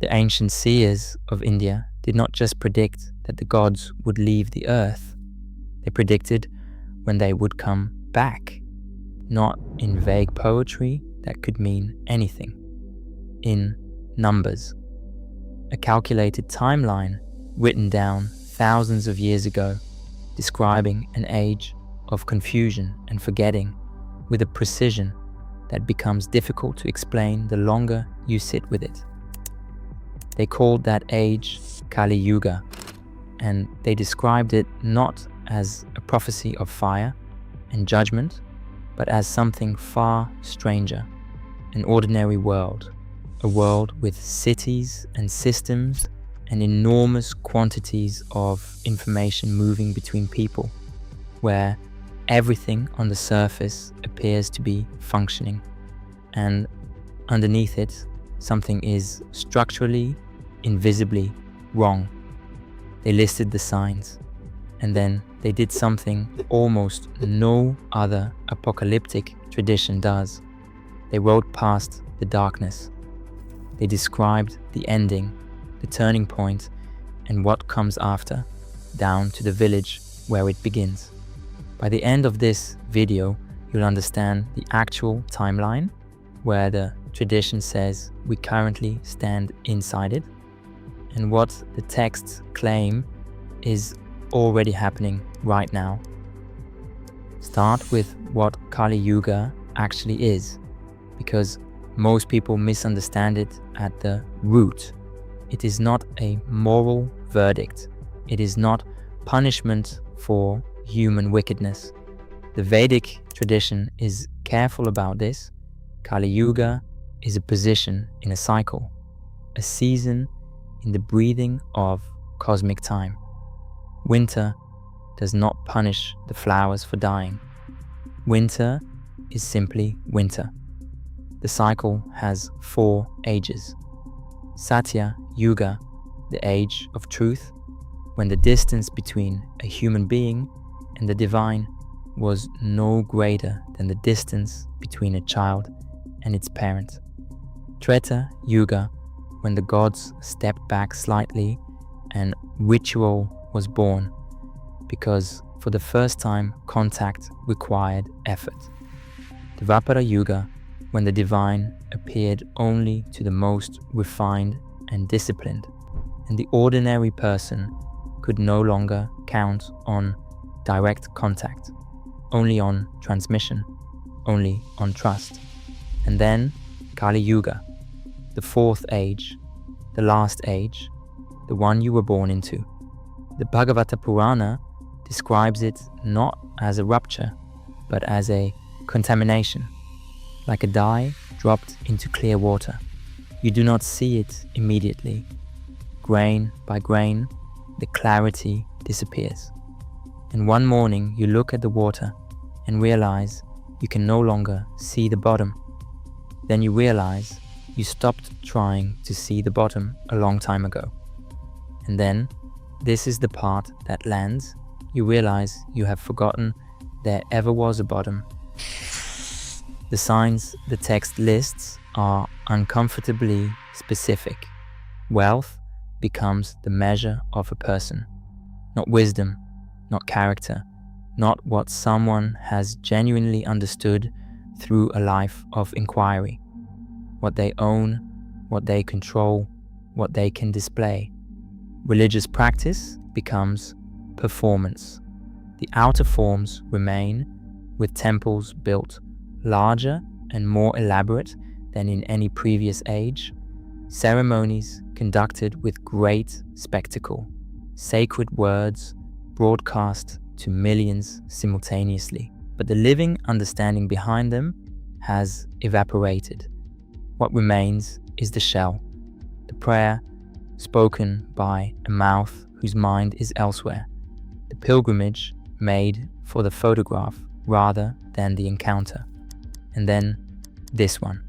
The ancient seers of India did not just predict that the gods would leave the earth, they predicted when they would come back, not in vague poetry that could mean anything, in numbers. A calculated timeline written down thousands of years ago, describing an age of confusion and forgetting with a precision that becomes difficult to explain the longer you sit with it. They called that age Kali Yuga, and they described it not as a prophecy of fire and judgment, but as something far stranger, an ordinary world, a world with cities and systems and enormous quantities of information moving between people, where everything on the surface appears to be functioning, and underneath it, something is structurally, invisibly wrong. They listed the signs, and then they did something almost no other apocalyptic tradition does. They rode past the darkness. They described the ending, the turning point, and what comes after, down to the village where it begins. By the end of this video, you'll understand the actual timeline, where the tradition says we currently stand inside it, and what the texts claim is already happening right now. Start with what Kali Yuga actually is, because most people misunderstand it at the root. It is not a moral verdict. It is not punishment for human wickedness. The Vedic tradition is careful about this. Kali Yuga is a position in a cycle, a season in the breathing of cosmic time. Winter does not punish the flowers for dying. Winter is simply winter. The cycle has 4 ages. Satya Yuga, the age of truth, when the distance between a human being and the divine was no greater than the distance between a child and its parent. Treta Yuga, when the gods stepped back slightly and ritual was born, because for the first time contact required effort. Dvapara Yuga, when the divine appeared only to the most refined and disciplined, and the ordinary person could no longer count on direct contact, only on transmission, only on trust. And then Kali Yuga, the 4th age, the last age, the one you were born into. The Bhagavata Purana describes it not as a rupture, but as a contamination, like a dye dropped into clear water. You do not see it immediately. Grain by grain, the clarity disappears. And one morning you look at the water and realize you can no longer see the bottom. Then you realize you stopped trying to see the bottom a long time ago. And then, this is the part that lands. You realize you have forgotten there ever was a bottom. The signs the text lists are uncomfortably specific. Wealth becomes the measure of a person, not wisdom, not character, not what someone has genuinely understood through a life of inquiry. What they own, what they control, what they can display. Religious practice becomes performance. The outer forms remain, with temples built larger and more elaborate than in any previous age, ceremonies conducted with great spectacle, sacred words broadcast to millions simultaneously. But the living understanding behind them has evaporated. What remains is the shell, the prayer spoken by a mouth whose mind is elsewhere, the pilgrimage made for the photograph rather than the encounter. And then this one.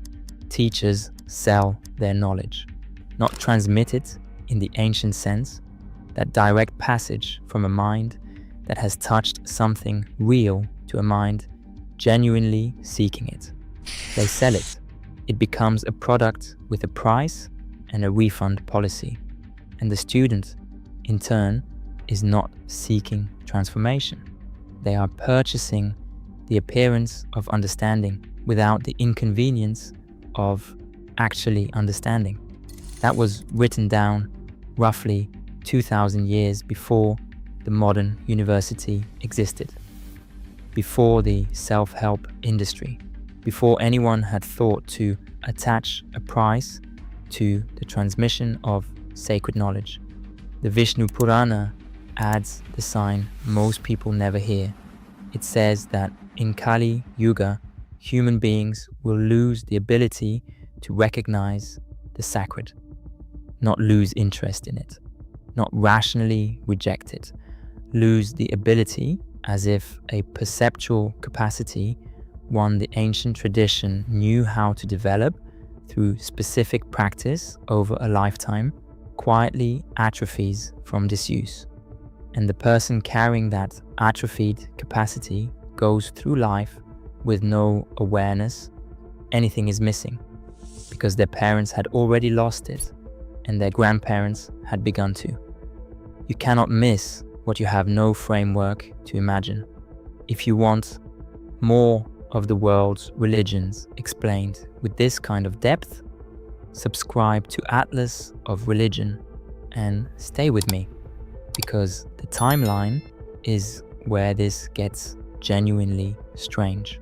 Teachers sell their knowledge, not transmit it in the ancient sense, that direct passage from a mind that has touched something real to a mind genuinely seeking it. They sell it. It becomes a product with a price and a refund policy. And the student, in turn, is not seeking transformation. They are purchasing the appearance of understanding without the inconvenience of actually understanding. That was written down roughly 2,000 years before the modern university existed, before the self-help industry, before anyone had thought to attach a price to the transmission of sacred knowledge. The Vishnu Purana adds the sign most people never hear. It says that in Kali Yuga, human beings will lose the ability to recognize the sacred, not lose interest in it, not rationally reject it, lose the ability, as if a perceptual capacity one the ancient tradition knew how to develop through specific practice over a lifetime, quietly atrophies from disuse. And the person carrying that atrophied capacity goes through life with no awareness anything is missing, because their parents had already lost it and their grandparents had begun to. You cannot miss what you have no framework to imagine. If you want more of the world's religions explained with this kind of depth, subscribe to Atlas of Religion and stay with me, because the timeline is where this gets genuinely strange.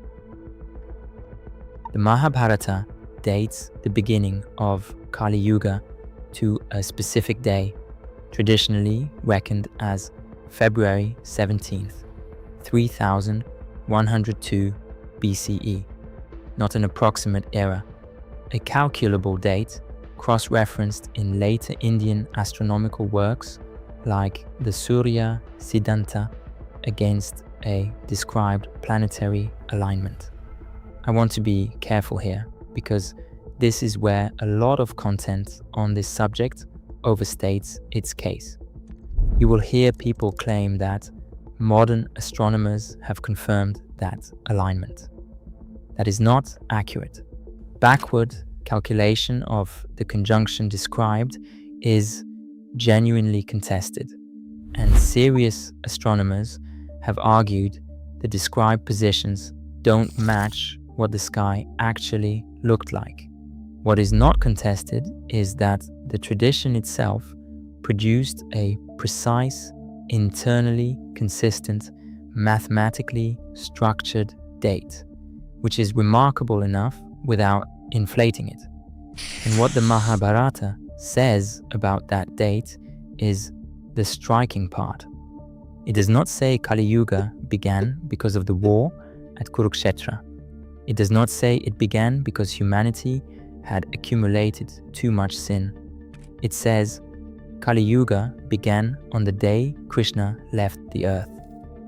The Mahabharata dates the beginning of Kali Yuga to a specific day, traditionally reckoned as February 17th, 3102 BCE, not an approximate era, a calculable date cross-referenced in later Indian astronomical works like the Surya Siddhanta against a described planetary alignment. I want to be careful here, because this is where a lot of content on this subject overstates its case. You will hear people claim that modern astronomers have confirmed that alignment. That is not accurate. Backward calculation of the conjunction described is genuinely contested, and serious astronomers have argued the described positions don't match what the sky actually looked like. What is not contested is that the tradition itself produced a precise, internally consistent, mathematically structured date, which is remarkable enough without inflating it. And what the Mahabharata says about that date is the striking part. It does not say Kali Yuga began because of the war at Kurukshetra. It does not say it began because humanity had accumulated too much sin. It says Kali Yuga began on the day Krishna left the earth.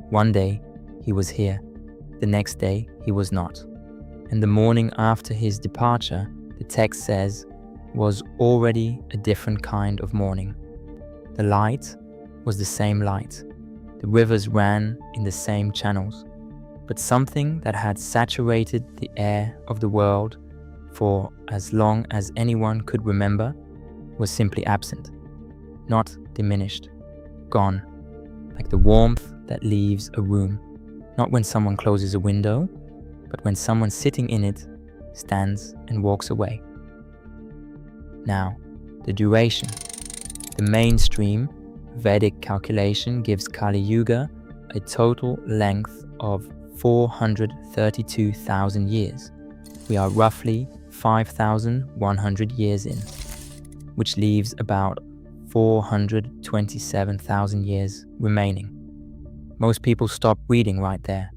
One day he was here, the next day he was not. And the morning after his departure, the text says, was already a different kind of morning. The light was the same light. The rivers ran in the same channels. But something that had saturated the air of the world for as long as anyone could remember was simply absent, not diminished, gone, like the warmth that leaves a room, not when someone closes a window, but when someone sitting in it stands and walks away. Now, the duration. The mainstream Vedic calculation gives Kali Yuga a total length of 432,000 years. We are roughly 5,100 years in, which leaves about 427,000 years remaining. Most people stop reading right there.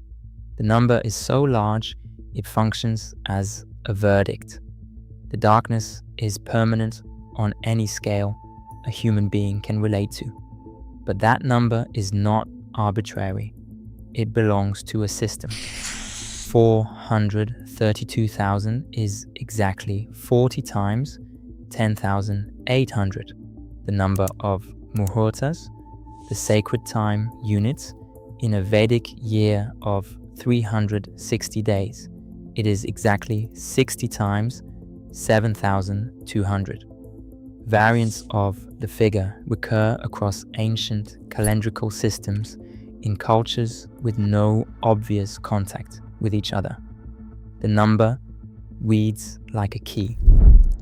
The number is so large, it functions as a verdict. The darkness is permanent on any scale a human being can relate to. But that number is not arbitrary. It belongs to a system. 432,000 is exactly 40 times 10,800, the number of muhurtas, the sacred time units, in a Vedic year of 360 days. It is exactly 60 times 7,200. Variants of the figure recur across ancient calendrical systems in cultures with no obvious contact with each other. The number reads like a key,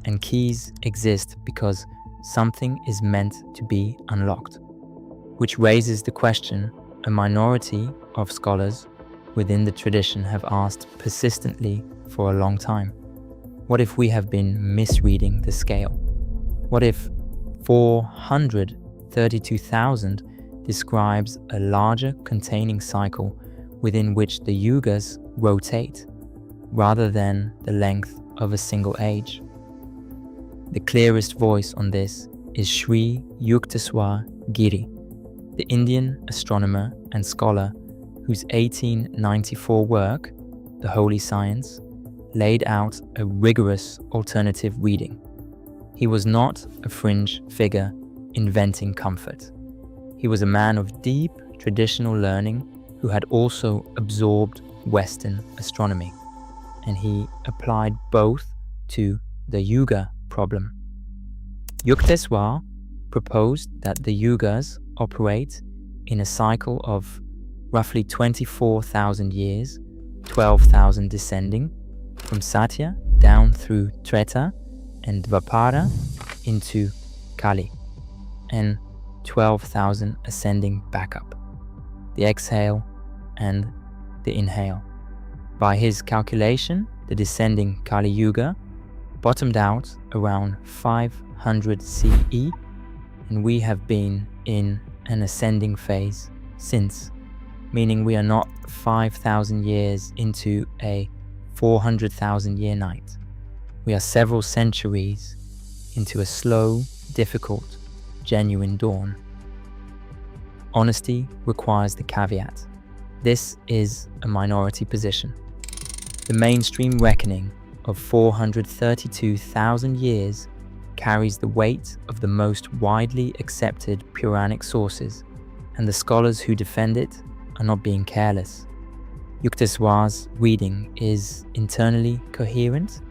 and keys exist because something is meant to be unlocked, which raises the question a minority of scholars within the tradition have asked persistently for a long time. What if we have been misreading the scale? What if 432,000 describes a larger containing cycle within which the yugas rotate, rather than the length of a single age? The clearest voice on this is Sri Yukteswar Giri, the Indian astronomer and scholar whose 1894 work, The Holy Science, laid out a rigorous alternative reading. He was not a fringe figure inventing comfort. He was a man of deep traditional learning who had also absorbed Western astronomy, and he applied both to the Yuga problem. Yukteswar proposed that the Yugas operate in a cycle of roughly 24,000 years, 12,000 descending from Satya down through Treta and Dvapara into Kali, and 12,000 ascending back up, the exhale and the inhale. By his calculation, the descending Kali Yuga bottomed out around 500 CE, and we have been in an ascending phase since, meaning we are not 5,000 years into a 400,000 year night. We are several centuries into a slow, difficult, genuine dawn. Honesty requires the caveat. This is a minority position. The mainstream reckoning of 432,000 years carries the weight of the most widely accepted Puranic sources, and the scholars who defend it are not being careless. Yukteswar's reading is internally coherent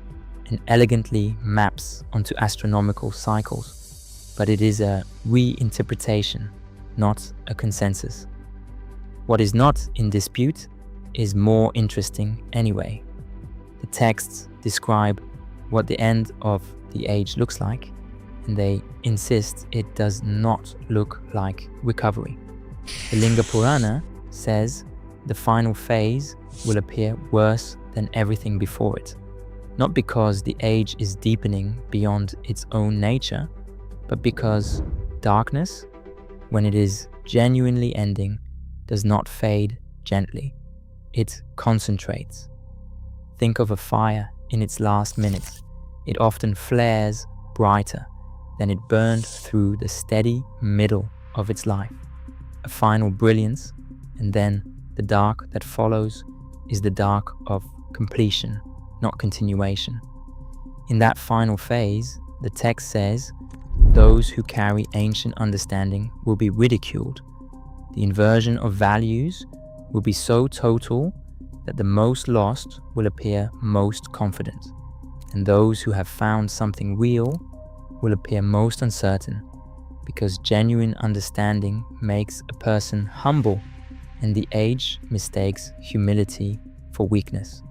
and elegantly maps onto astronomical cycles, but it is a reinterpretation, not a consensus. What is not in dispute is more interesting anyway. The texts describe what the end of the age looks like, and they insist it does not look like recovery. The Linga Purana says the final phase will appear worse than everything before it, not because the age is deepening beyond its own nature, but because darkness, when it is genuinely ending, does not fade gently. It concentrates. Think of a fire in its last minutes. It often flares brighter than it burned through the steady middle of its life. A final brilliance, and then the dark that follows is the dark of completion, not continuation. In that final phase, the text says, those who carry ancient understanding will be ridiculed. The inversion of values will be so total that the most lost will appear most confident, and those who have found something real will appear most uncertain, because genuine understanding makes a person humble, and the age mistakes humility for weakness.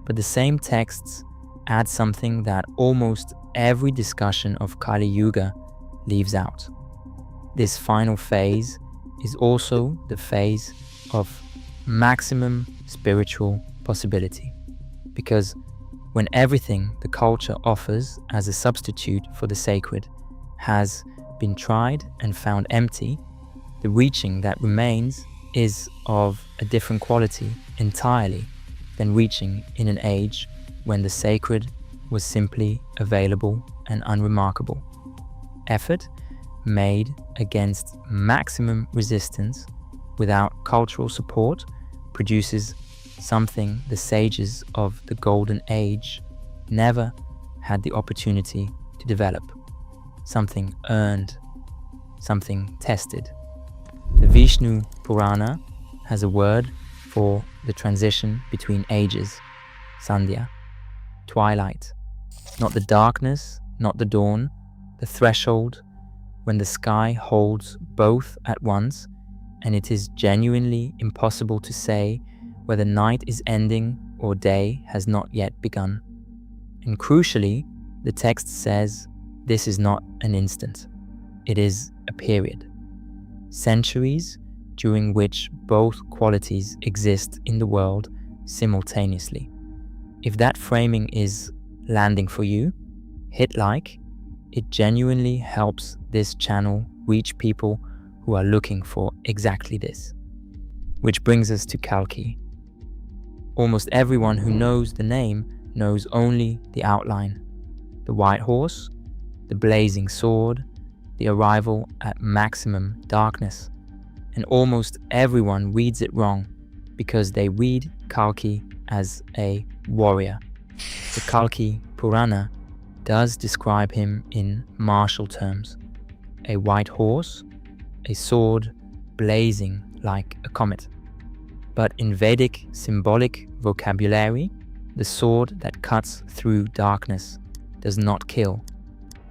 But the same texts add something that almost every discussion of Kali Yuga leaves out. This final phase is also the phase of maximum spiritual possibility, because when everything the culture offers as a substitute for the sacred has been tried and found empty, the reaching that remains is of a different quality entirely than reaching in an age when the sacred was simply available and unremarkable. Effort made against maximum resistance without cultural support produces something the sages of the Golden Age never had the opportunity to develop. Something earned, something tested. The Vishnu Purana has a word for the transition between ages, Sandhya, twilight, not the darkness, not the dawn, the threshold, when the sky holds both at once, and it is genuinely impossible to say whether night is ending or day has not yet begun. And crucially, the text says this is not an instant, it is a period. Centuries during which both qualities exist in the world simultaneously. If that framing is landing for you, hit like. It genuinely helps this channel reach people who are looking for exactly this. Which brings us to Kalki. Almost everyone who knows the name knows only the outline. The white horse, the blazing sword, the arrival at maximum darkness. And almost everyone reads it wrong because they read Kalki as a warrior. The Kalki Purana does describe him in martial terms. A white horse, a sword blazing like a comet. But in Vedic symbolic vocabulary, the sword that cuts through darkness does not kill.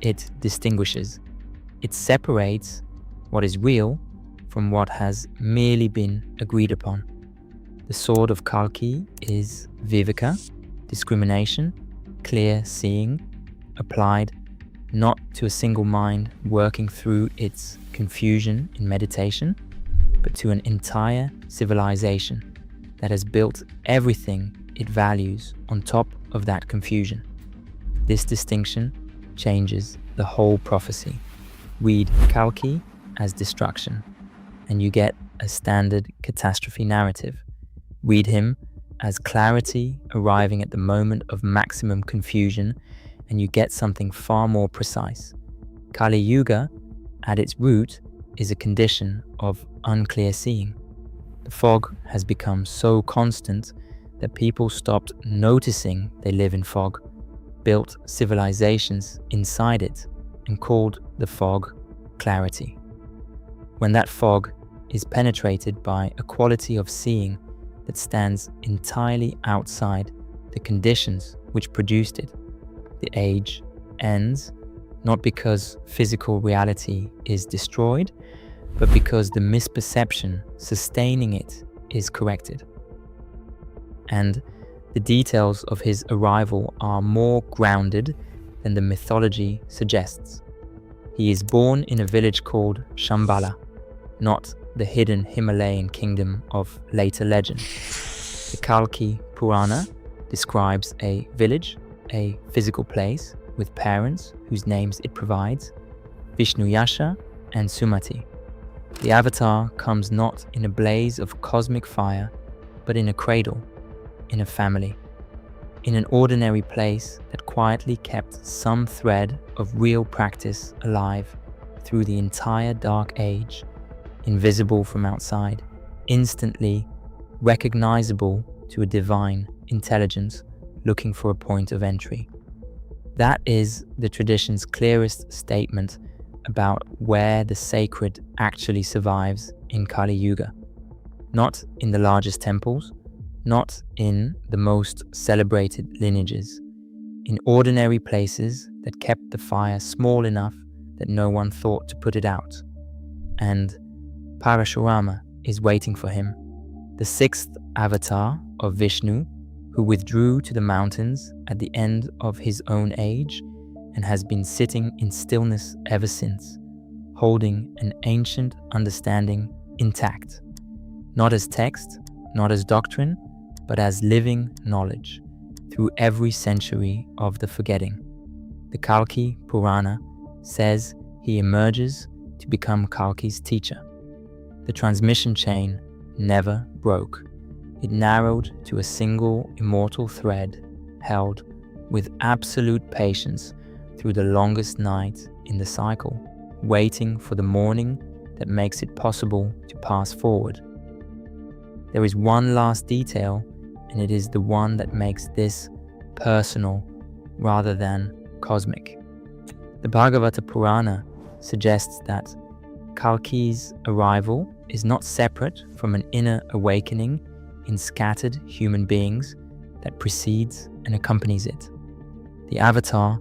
It distinguishes. It separates what is real from what has merely been agreed upon. The sword of Kalki is viveka, discrimination, clear seeing, applied not to a single mind working through its confusion in meditation, but to an entire civilization that has built everything it values on top of that confusion. This distinction changes the whole prophecy. Read Kalki as destruction, and you get a standard catastrophe narrative. Read him as clarity arriving at the moment of maximum confusion, and you get something far more precise. Kali Yuga, at its root, is a condition of unclear seeing. The fog has become so constant that people stopped noticing they live in fog, built civilizations inside it, and called the fog clarity. When that fog is penetrated by a quality of seeing that stands entirely outside the conditions which produced it, the age ends not because physical reality is destroyed, but because the misperception sustaining it is corrected. And the details of his arrival are more grounded than the mythology suggests. He is born in a village called Shambhala, not the hidden Himalayan kingdom of later legend. The Kalki Purana describes a village, a physical place with parents whose names it provides, Vishnu Yasha and Sumati. The avatar comes not in a blaze of cosmic fire, but in a cradle, in a family, in an ordinary place that quietly kept some thread of real practice alive through the entire dark age, invisible from outside, instantly recognizable to a divine intelligence looking for a point of entry. That is the tradition's clearest statement about where the sacred actually survives in Kali Yuga. Not in the largest temples, not in the most celebrated lineages, in ordinary places that kept the fire small enough that no one thought to put it out. And Parashurama is waiting for him, the sixth avatar of Vishnu, who withdrew to the mountains at the end of his own age and has been sitting in stillness ever since, holding an ancient understanding intact, not as text, not as doctrine, but as living knowledge through every century of the forgetting. The Kalki Purana says he emerges to become Kalki's teacher. The transmission chain never broke. It narrowed to a single immortal thread held with absolute patience through the longest night in the cycle, waiting for the morning that makes it possible to pass forward. There is one last detail, and it is the one that makes this personal rather than cosmic. The Bhagavata Purana suggests that Kalki's arrival is not separate from an inner awakening in scattered human beings that precedes and accompanies it. The avatar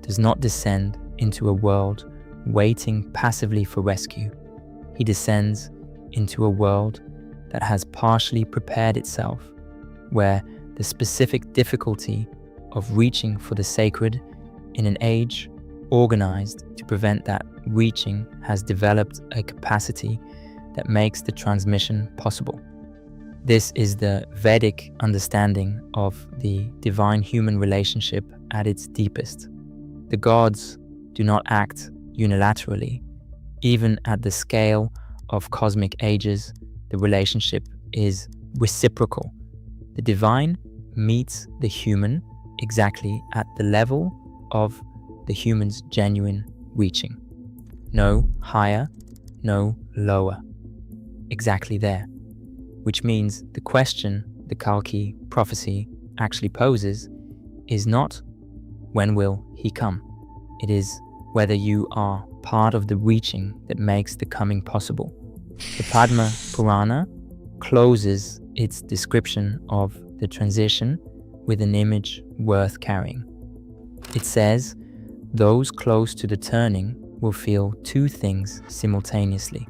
does not descend into a world waiting passively for rescue. He descends into a world that has partially prepared itself, where the specific difficulty of reaching for the sacred in an age organized to prevent that reaching has developed a capacity that makes the transmission possible. This is the Vedic understanding of the divine-human relationship at its deepest. The gods do not act unilaterally. Even at the scale of cosmic ages, the relationship is reciprocal. The divine meets the human exactly at the level of the human's genuine reaching. No higher, no lower. Exactly there. Which means the question the Kalki prophecy actually poses is not when will he come? It is whether you are part of the reaching that makes the coming possible. The Padma Purana closes its description of the transition with an image worth carrying. It says, those close to the turning will feel two things simultaneously,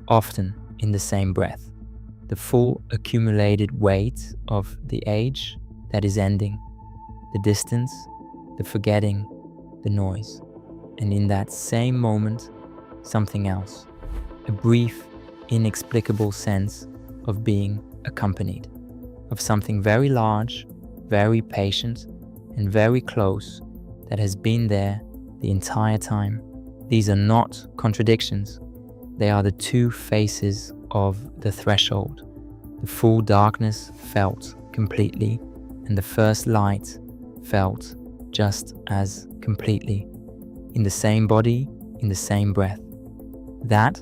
often in the same breath. The full accumulated weight of the age that is ending, the distance, the forgetting, the noise. And in that same moment, something else, a brief, inexplicable sense of being accompanied, of something very large, very patient, and very close that has been there the entire time. These are not contradictions. They are the two faces of the threshold, the full darkness felt completely, and the first light felt just as completely, in the same body, in the same breath. That,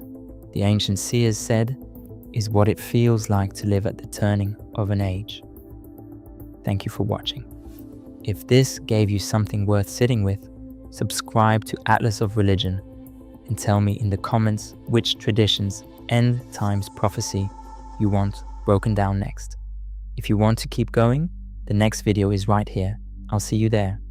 the ancient seers said, is what it feels like to live at the turning of an age. Thank you for watching. If this gave you something worth sitting with, subscribe to Atlas of Religion and tell me in the comments which traditions end times prophecy you want broken down next. If you want to keep going, the next video is right here. I'll see you there.